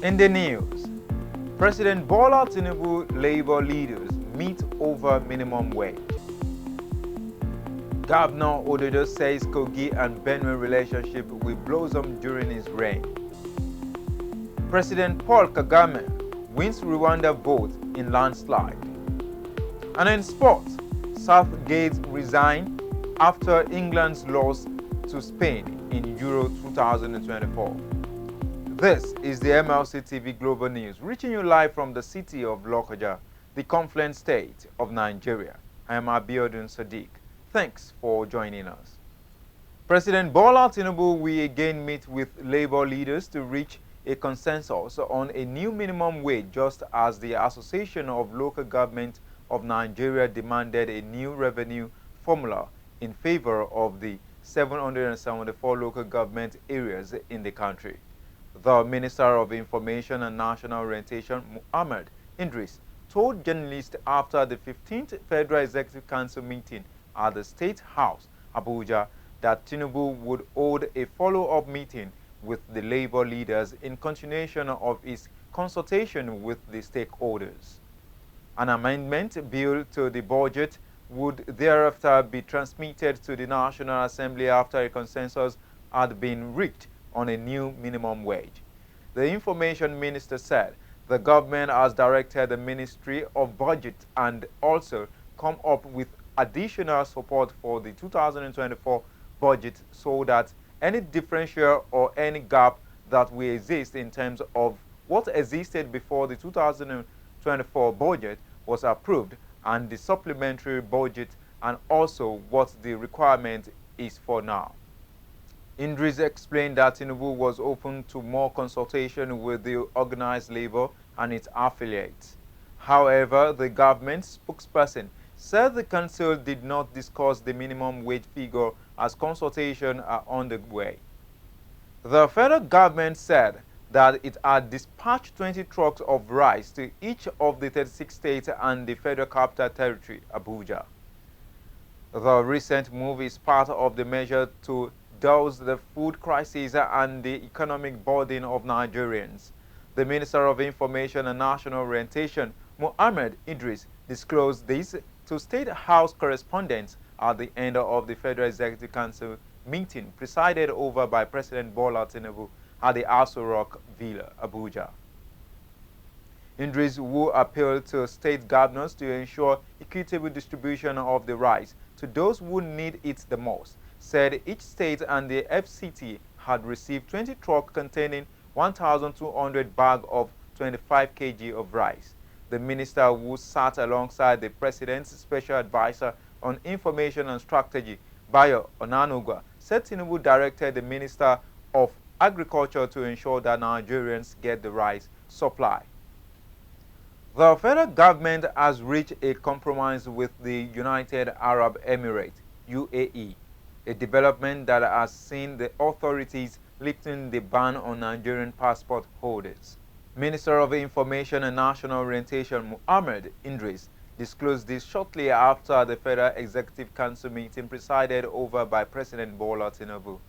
In the news, President Bola Tinubu Labour leaders meet over minimum wage. Governor Ododo says Kogi and Benue relationship will blossom during his reign. President Paul Kagame wins Rwanda vote in landslide. And in sports, Southgate resigned after England's loss to Spain in Euro 2024. This is the MLC TV Global News, reaching you live from the city of Lokoja, the confluent state of Nigeria. I am Abiodun Sadiq. Thanks for joining us. President Bola Tinubu will again meet with labor leaders to reach a consensus on a new minimum wage, just as the Association of Local Government of Nigeria demanded a new revenue formula in favor of the 774 local government areas in the country. The Minister of Information and National Orientation, Idris, told journalists after the 15th Federal Executive Council meeting at the State House, Abuja, that Tinubu would hold a follow-up meeting with the labor leaders in continuation of his consultation with the stakeholders. An amendment bill to the budget would thereafter be transmitted to the National Assembly after a consensus had been reached on a new minimum wage. The Information Minister said the government has directed the Ministry of Budget and also come up with additional support for the 2024 budget so that any differential or any gap that will exist in terms of what existed before the 2024 budget was approved and the supplementary budget and also what the requirement is for now. Idris explained that Tinubu was open to more consultation with the organized labor and its affiliates. However, the government spokesperson said the council did not discuss the minimum wage figure as consultations are underway. The federal government said that it had dispatched 20 trucks of rice to each of the 36 states and the Federal Capital Territory, Abuja. The recent move is part of the measure to douse the food crisis and the economic burden of Nigerians. The Minister of Information and National Orientation, Idris, disclosed this to State House correspondents at the end of the Federal Executive Council meeting presided over by President Bola Tinubu at the Aso Rock Villa, Abuja. Idris, who appealed to state governors to ensure equitable distribution of the rice to those who need it the most, said each state and the FCT had received 20 trucks containing 1,200 bags of 25 kg of rice. The minister, who sat alongside the president's special advisor on information and strategy, Bayo Onanugwa, said Tinubu directed the Minister of Agriculture to ensure that Nigerians get the rice supply. The federal government has reached a compromise with the United Arab Emirates, UAE, a development that has seen the authorities lifting the ban on Nigerian passport holders. Minister of Information and National Orientation Idris disclosed this shortly after the Federal Executive Council meeting presided over by President Bola Tinubu.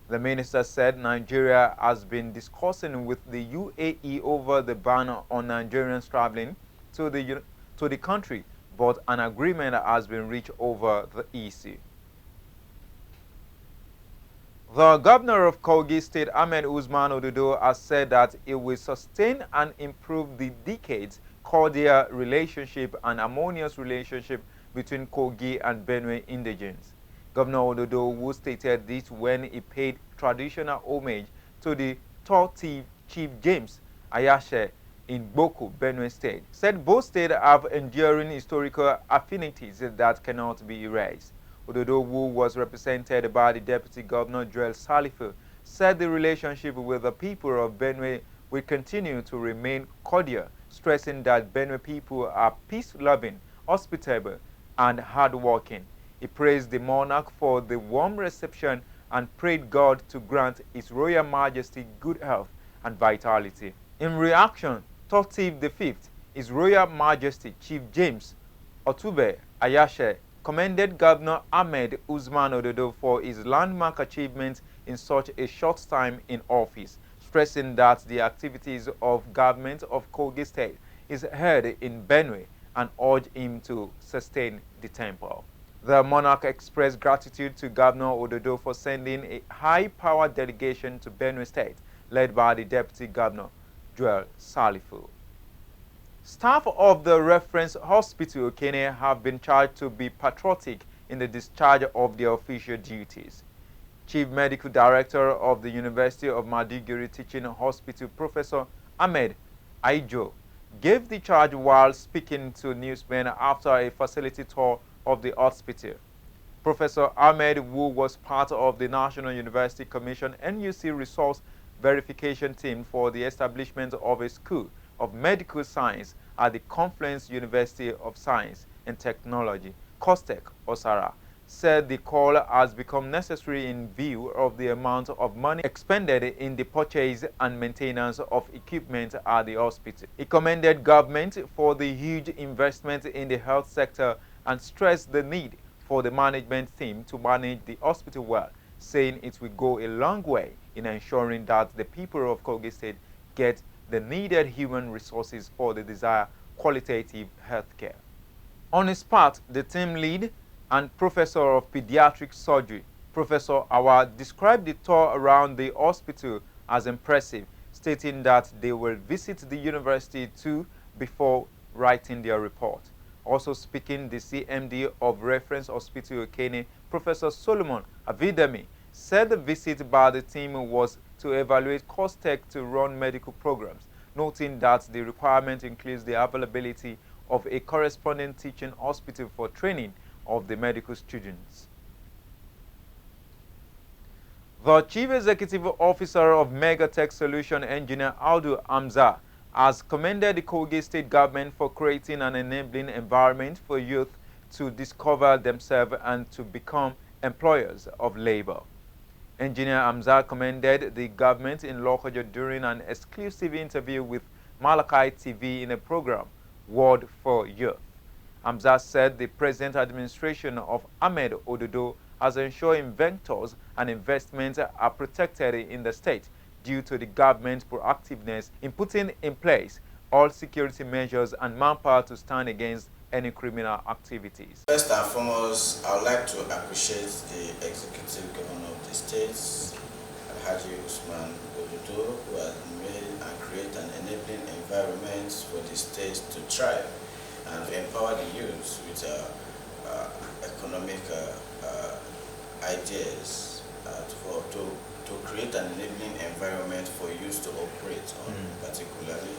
The minister said Nigeria has been discussing with the UAE over the ban on Nigerians traveling to the country, but an agreement has been reached over the issue. The governor of Kogi State, Usman Ododo, has said that it will sustain and improve the decades cordial relationship and harmonious relationship between Kogi and Benue indigents. Governor Ododo, who stated this when he paid traditional homage to the tall Chief James Ayashe in Boku, Benue State, said both states have enduring historical affinities that cannot be erased. Ododo, who was represented by the Deputy Governor Joel Salifu, said the relationship with the people of Benue will continue to remain cordial, stressing that Benue people are peace-loving, hospitable, and hard-working. He praised the monarch for the warm reception and prayed God to grant His Royal Majesty good health and vitality. In reaction, Totiv V, His Royal Majesty Chief James Otube Ayashe commended Governor Usman Ododo for his landmark achievements in such a short time in office, stressing that the activities of government of Kogi State is heard in Benue and urged him to sustain the tempo. The monarch expressed gratitude to Governor Ododo for sending a high-powered delegation to Benue State, led by the Deputy Governor, Joel Salifu. Staff of the reference hospital, Kenya, have been charged to be patriotic in the discharge of their official duties. Chief Medical Director of the University of Maiduguri Teaching Hospital, Professor Ahmed Aijo, gave the charge while speaking to newsmen after a facility tour of the hospital. Professor Ahmed, who was part of the National University Commission NUC Resource Verification Team for the establishment of a School of Medical Science at the Confluence University of Science and Technology, CUSTECH, Osara, said the call has become necessary in view of the amount of money expended in the purchase and maintenance of equipment at the hospital. He commended government for the huge investment in the health sector and stressed the need for the management team to manage the hospital well, saying it will go a long way in ensuring that the people of Kogi State get the needed human resources for the desired qualitative health care. On his part, the team lead and professor of pediatric surgery, Professor Awa, described the tour around the hospital as impressive, stating that they will visit the university too before writing their report. Also speaking, the CMD of Reference Hospital Kenya, Professor Solomon Avidemi, said the visit by the team was to evaluate CUSTECH to run medical programs, noting that the requirement includes the availability of a corresponding teaching hospital for training of the medical students. The Chief Executive Officer of MegaTech Solution, Engineer Hamza, has commended the Kogi State government for creating an enabling environment for youth to discover themselves and to become employers of labor. Engineer Hamza commended the government in Lokoja during an exclusive interview with Malachi TV in a program, Word for Youth. Hamza said the present administration of Ahmed Ododo has ensured inventors and investments are protected in the state due to the government's proactiveness in putting in place all security measures and manpower to stand against any criminal activities. First and foremost, I would like to appreciate the executive governor of the states, Alhaji Usman Ododo, who has made and created an enabling environment for the states to thrive and to empower the youth with economic ideas to create an enabling environment for youth to operate on particularly.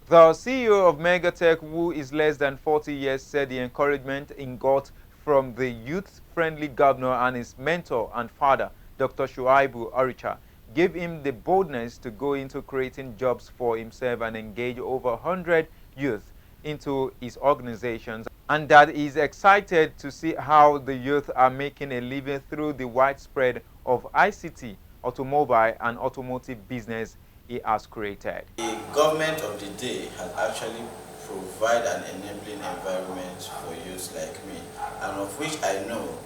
The CEO of MegaTech, who is less than 40 years, said the encouragement he got from the youth-friendly governor and his mentor and father, Dr. Shuaibu Aricha, gave him the boldness to go into creating jobs for himself and engage over 100 youth into his organizations, and that he is excited to see how the youth are making a living through the widespread of ICT, automobile and automotive business he has created. The government of the day has actually provided an enabling environment for youth like me, and of which I know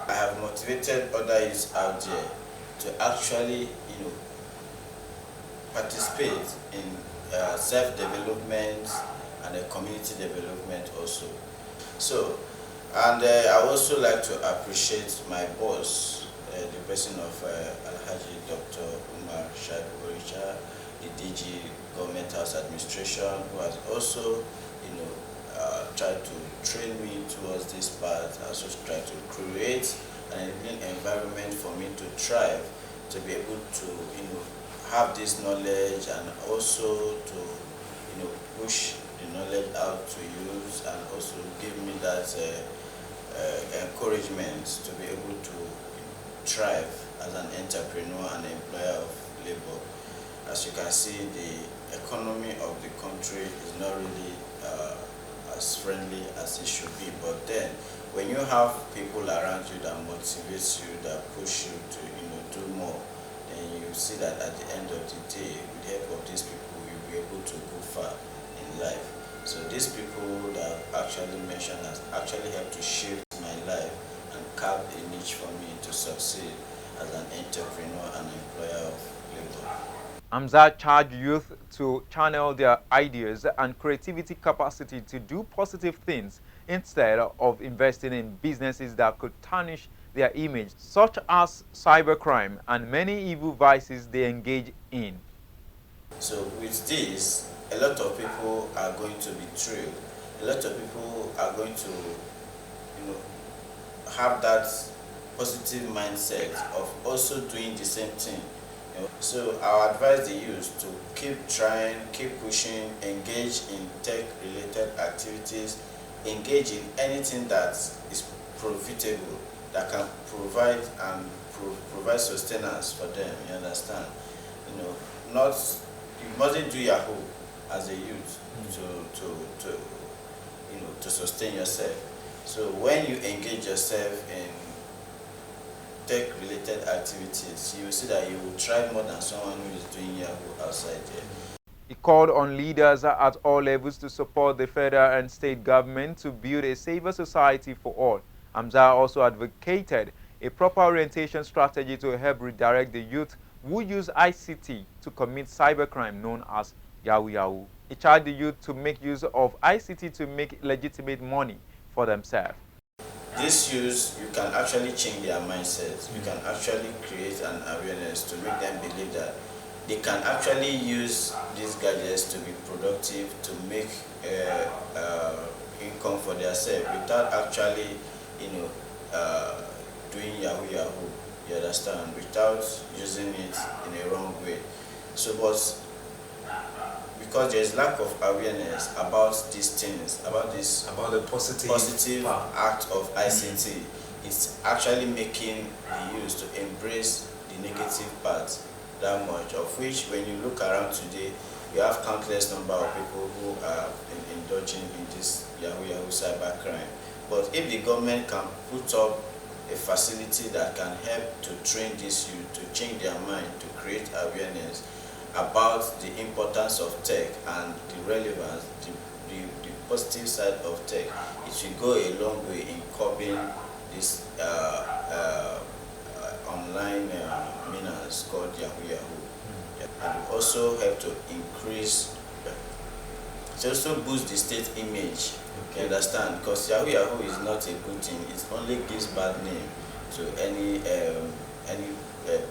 I have motivated other youths out there to actually, participate in self-development and community development also. So, and I also like to appreciate my boss, the person of Alhaji Dr. Umar Shaibu, the DG Government House Administration, who has also, tried to train me towards this path, also tried to create an enabling environment for me to thrive, to be able to, have this knowledge and also to, push the knowledge out to use and also give me that encouragement to be able to thrive as an entrepreneur and employer of labor. As you can see, the economy of the country is not really as friendly as it should be, but then when you have people around you that motivates you, that push you to do more, then you see that at the end of the day, with the help of these people, you'll be able to go far in life. So these people that I've actually mentioned has actually helped to shape my life and carve a niche for me to succeed as an entrepreneur and employer of labor. Hamza charged youth to channel their ideas and creativity capacity to do positive things instead of investing in businesses that could tarnish their image, such as cybercrime and many evil vices they engage in. So with this, a lot of people are going to be thrilled. A lot of people are going to, have that positive mindset of also doing the same thing. So I advise the youth to keep trying, keep pushing, engage in tech-related activities, engage in anything that is profitable, that can provide and provide sustenance for them. You understand? You mustn't do Yahoo as a youth to sustain yourself. So when you engage yourself in tech-related activities, you will see that you will thrive more than someone who is doing Yahoo outside there. He called on leaders at all levels to support the federal and state government to build a safer society for all. Hamza also advocated a proper orientation strategy to help redirect the youth who use ICT to commit cybercrime known as Yahoo Yahoo. He charged the youth to make use of ICT to make legitimate money for themselves. This use, you can actually change their mindset. You can actually create an awareness to make them believe that they can actually use these gadgets to be productive, to make income for themselves without actually, doing Yahoo Yahoo. You understand? Without using it in a wrong way. So, but because there is lack of awareness about these things, about the positive act of ICT, it's actually making the youth to embrace the negative part that much, of which when you look around today, you have countless number of people who are indulging in this Yahoo Yahoo cybercrime. But if the government can put up a facility that can help to train this youth, to change their mind, to create awareness about the importance of tech and the relevance, the positive side of tech, it will go a long way in curbing this online menace called Yahoo Yahoo. And it also help to increase, it also boost the state image. You understand? Because Yahoo Yahoo is not a good thing. It only gives bad name to any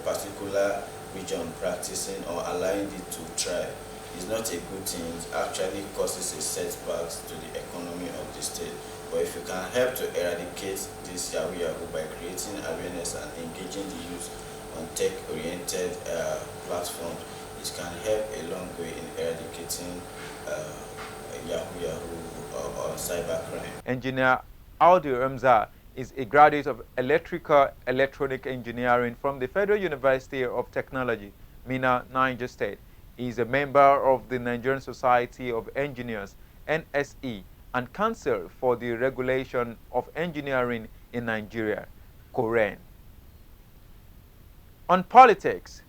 particular region practicing or allowing it to thrive. It's not a good thing. It actually causes a setback to the economy of the state. But if you can help to eradicate this Yahoo Yahoo by creating awareness and engaging the youth on tech-oriented platforms, it can help a long way in eradicating Yahoo Yahoo or cybercrime. Engineer Hamza is a graduate of electronic engineering from the Federal University of Technology, Minna, Niger State. He is a member of the Nigerian Society of Engineers, NSE, and Council for the Regulation of Engineering in Nigeria, Crude. On politics,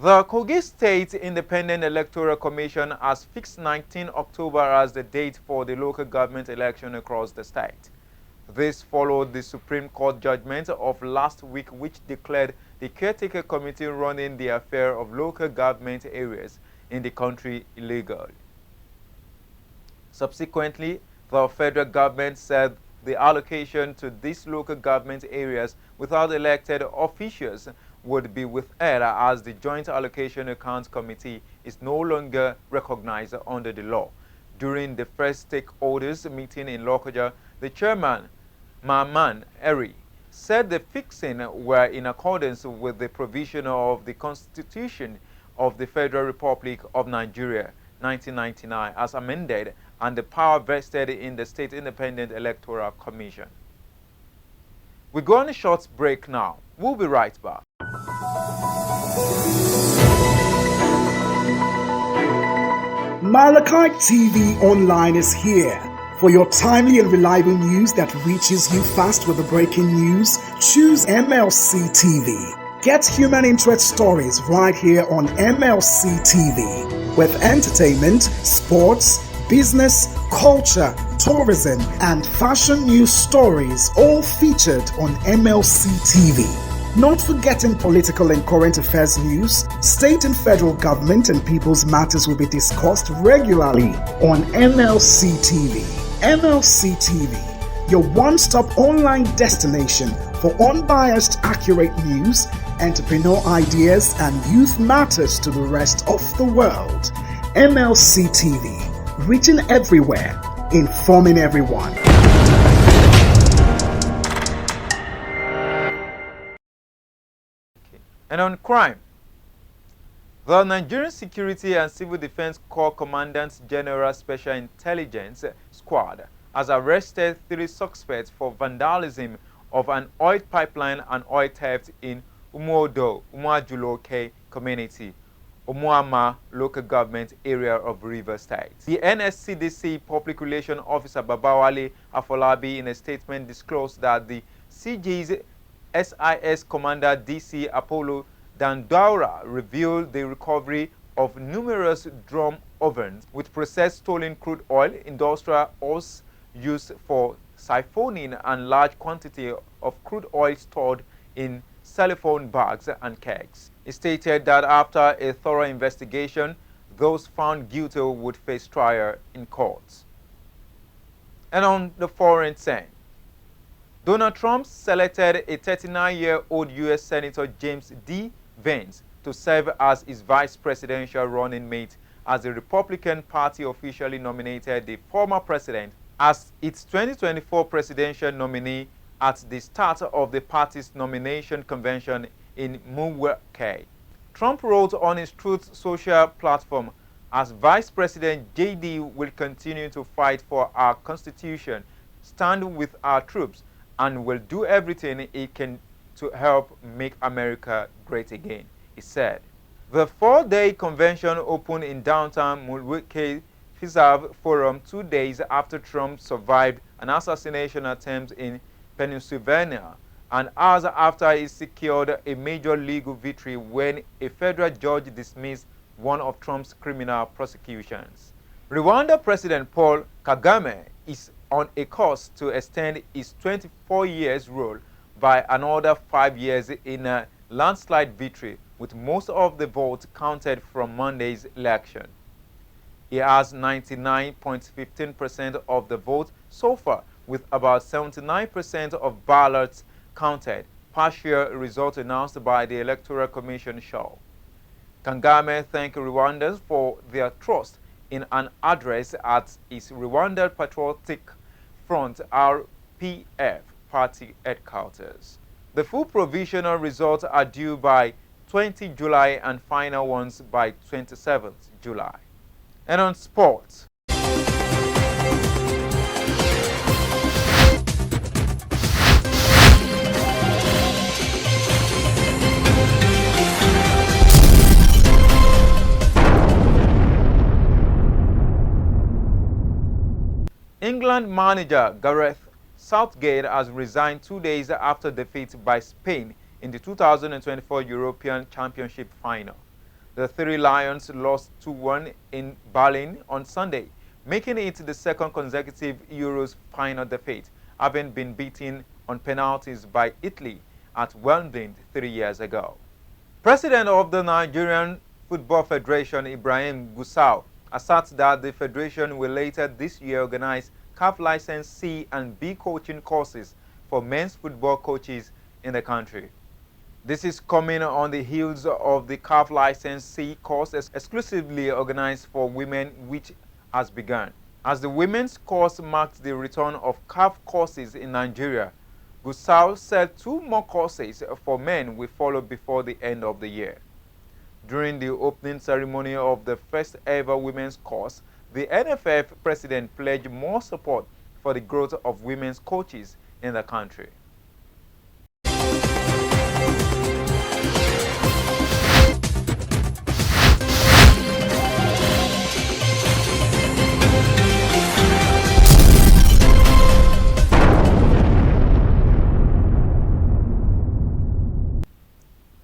the Kogi State Independent Electoral Commission has fixed 19 October as the date for the local government election across the state. This followed the Supreme Court judgment of last week, which declared the caretaker committee running the affair of local government areas in the country illegal. Subsequently, the federal government said the allocation to these local government areas without elected officials would be withheld, as the Joint Allocation Accounts Committee is no longer recognized under the law. During the first stakeholders meeting in Lokoja, the chairman, Maman Eri, said the fixing were in accordance with the provision of the Constitution of the Federal Republic of Nigeria, 1999, as amended, and the power vested in the State Independent Electoral Commission. We go on a short break now. We'll be right back. Malachite TV Online is here for your timely and reliable news that reaches you fast with the breaking news. Choose MLC TV. Get human interest stories right here on MLC TV with entertainment, sports, business, culture, tourism, and fashion news stories all featured on MLC TV. Not forgetting political and current affairs news, state and federal government and people's matters will be discussed regularly on MLC TV. MLC TV, your one-stop online destination for unbiased, accurate news, entrepreneur ideas, and youth matters to the rest of the world. MLC TV, reaching everywhere, informing everyone. And on crime, the Nigerian Security and Civil Defense Corps Commandant General Special Intelligence Squad has arrested 3 suspects for vandalism of an oil pipeline and oil theft in Ododo, Umuajuloke community, Omuama local government area of Rivers State. The NSCDC Public Relations Officer Babawale Afolabi in a statement disclosed that the CG's SIS Commander DC Apollo Dandaura revealed the recovery of numerous drum ovens with processed stolen crude oil, industrial oils used for siphoning, and large quantity of crude oil stored in cellophane bags and kegs. It stated that after a thorough investigation, those found guilty would face trial in courts. And on the foreign scene, Donald Trump selected a 39-year-old U.S. Senator James D. Vance to serve as his vice presidential running mate as the Republican Party officially nominated the former president as its 2024 presidential nominee at the start of the party's nomination convention in Milwaukee. Trump wrote on his Truth Social platform, "As Vice President, JD will continue to fight for our Constitution, stand with our troops, and will do everything he can to help make America great again," he said. The 4-day convention opened in downtown Milwaukee Reserve Forum 2 days after Trump survived an assassination attempt in Pennsylvania, and hours after he secured a major legal victory when a federal judge dismissed one of Trump's criminal prosecutions. Rwanda President Paul Kagame is on a course to extend his 24 years rule by another 5 years in a landslide victory, with most of the votes counted from Monday's election. He has 99.15% of the vote so far, with about 79% of ballots counted, partial result announced by the Electoral Commission show. Kagame thanked Rwandans for their trust in an address at his Rwanda Patriotic Front RPF party headquarters. The full provisional results are due by 20 July and final ones by 27th July. And on sports, England manager Gareth Southgate has resigned 2 days after defeat by Spain in the 2024 European Championship final. The Three Lions lost 2-1 in Berlin on Sunday, making it the second consecutive Euros final defeat, having been beaten on penalties by Italy at Wimbledon 3 years ago. President of the Nigerian Football Federation, Ibrahim Gusau, asserts that the federation will later this year organize CAF License C and B coaching courses for men's football coaches in the country. This is coming on the heels of the CAF License C course exclusively organized for women, which has begun. As the women's course marks the return of CAF courses in Nigeria, Gusau said 2 more courses for men will follow before the end of the year. During the opening ceremony of the first ever women's course, the NFF president pledged more support for the growth of women's coaches in the country.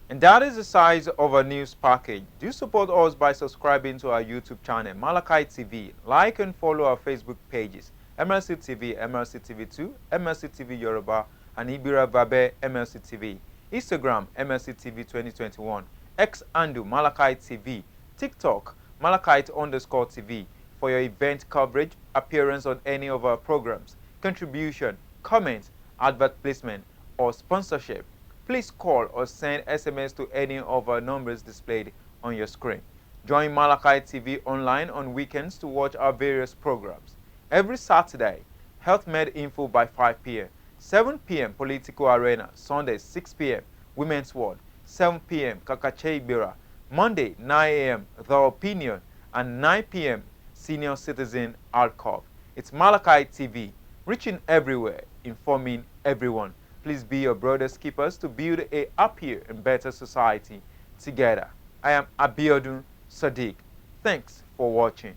And that is the size of our news package. Do support us by subscribing to our YouTube channel, Malachi TV. Like and follow our Facebook pages, MLC TV, MLC TV2, MLC TV Yoruba, and Ibira Babe, MLC TV. Instagram MLC TV 2021, X handle Malachite TV, TikTok Malachite_TV for your event coverage, appearance on any of our programs, contribution, comment, advert placement, or sponsorship. Please call or send SMS to any of our numbers displayed on your screen. Join Malachite TV online on weekends to watch our various programs. Every Saturday, Health Med Info by 5 p.m., 7 p.m. Political Arena, Sunday 6 p.m. Women's World, 7 p.m. Kakache Ibira, Monday 9 a.m. The Opinion, and 9 p.m. Senior Citizen Alcove. It's Malachite TV, reaching everywhere, informing everyone. Please be your brother's keepers to build a happier and better society together. I am Abiodun Sadiq. Thanks for watching.